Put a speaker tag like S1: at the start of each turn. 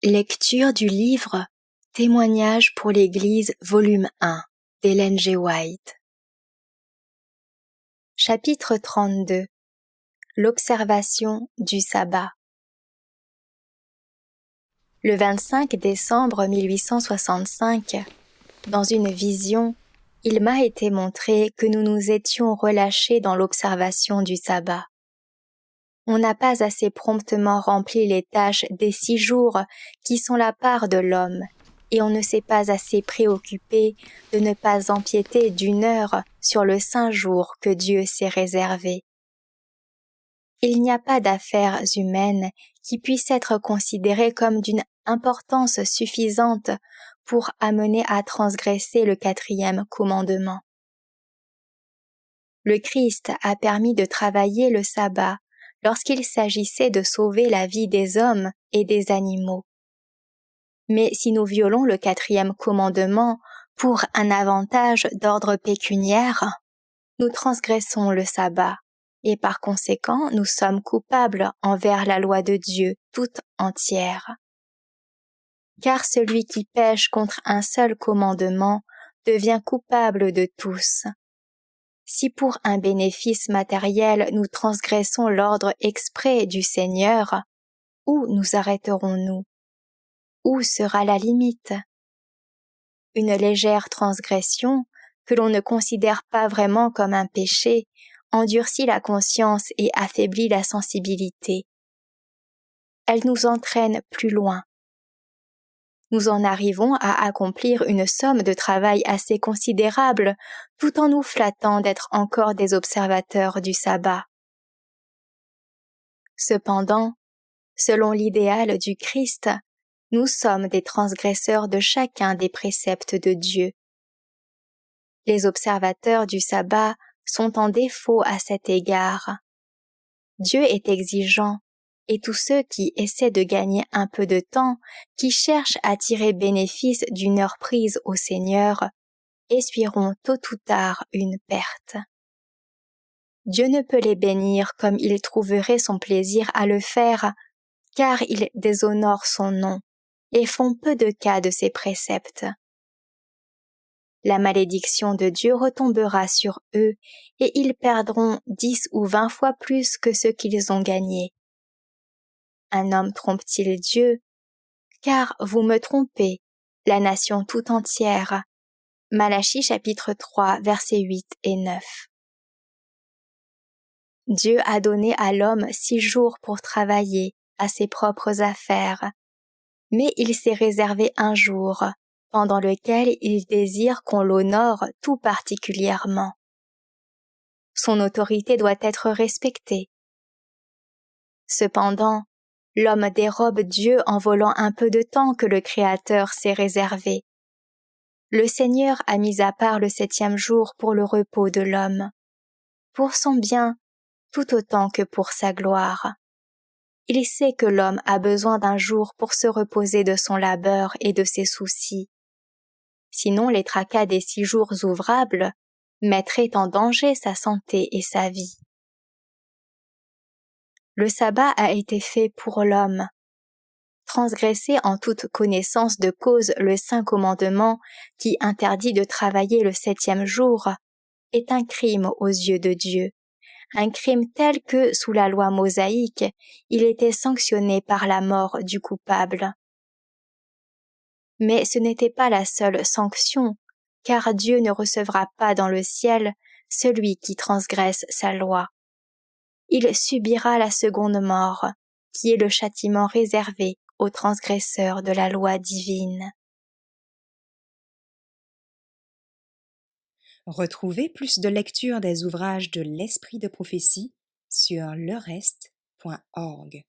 S1: Lecture du livre Témoignages pour l'Église, volume 1 d'Ellen G. White. Chapitre 32. L'observation du sabbat. Le 25 décembre 1865, dans une vision, il m'a été montré que nous nous étions relâchés dans l'observation du sabbat. On n'a pas assez promptement rempli les tâches des 6 jours qui sont la part de l'homme, et on ne s'est pas assez préoccupé de ne pas empiéter d'1 heure sur le saint jour que Dieu s'est réservé. Il n'y a pas d'affaires humaines qui puissent être considérées comme d'une importance suffisante pour amener à transgresser le 4e commandement. Le Christ a permis de travailler le sabbat lorsqu'il s'agissait de sauver la vie des hommes et des animaux. Mais si nous violons le 4e commandement pour un avantage d'ordre pécuniaire, nous transgressons le sabbat, et par conséquent nous sommes coupables envers la loi de Dieu toute entière. Car celui qui pêche contre un seul commandement devient coupable de tous. Si pour un bénéfice matériel nous transgressons l'ordre exprès du Seigneur, où nous arrêterons-nous? Où sera la limite? Une légère transgression, que l'on ne considère pas vraiment comme un péché, endurcit la conscience et affaiblit la sensibilité. Elle nous entraîne plus loin. Nous en arrivons à accomplir une somme de travail assez considérable, tout en nous flattant d'être encore des observateurs du sabbat. Cependant, selon l'idéal du Christ, nous sommes des transgresseurs de chacun des préceptes de Dieu. Les observateurs du sabbat sont en défaut à cet égard. Dieu est exigeant, et tous ceux qui essaient de gagner un peu de temps, qui cherchent à tirer bénéfice d'1 heure prise au Seigneur, essuieront tôt ou tard une perte. Dieu ne peut les bénir comme il trouverait son plaisir à le faire, car ils déshonorent son nom et font peu de cas de ses préceptes. La malédiction de Dieu retombera sur eux et ils perdront 10 ou 20 fois plus que ce qu'ils ont gagné. Un homme trompe-t-il Dieu? Car vous me trompez, la nation tout entière. Malachie chapitre 3, versets 8 et 9. Dieu a donné à l'homme 6 jours pour travailler à ses propres affaires, mais il s'est réservé un jour, pendant lequel il désire qu'on l'honore tout particulièrement. Son autorité doit être respectée. Cependant, l'homme dérobe Dieu en volant un peu de temps que le Créateur s'est réservé. Le Seigneur a mis à part le 7e jour pour le repos de l'homme, pour son bien tout autant que pour sa gloire. Il sait que l'homme a besoin d'un jour pour se reposer de son labeur et de ses soucis. Sinon les tracas des 6 jours ouvrables mettraient en danger sa santé et sa vie. Le sabbat a été fait pour l'homme. Transgresser en toute connaissance de cause le saint commandement qui interdit de travailler le 7e jour est un crime aux yeux de Dieu, un crime tel que, sous la loi mosaïque, il était sanctionné par la mort du coupable. Mais ce n'était pas la seule sanction, car Dieu ne recevra pas dans le ciel celui qui transgresse sa loi. Il subira la seconde mort, qui est le châtiment réservé aux transgresseurs de la loi divine.
S2: Retrouvez plus de lectures des ouvrages de l'Esprit de prophétie sur lerest.org.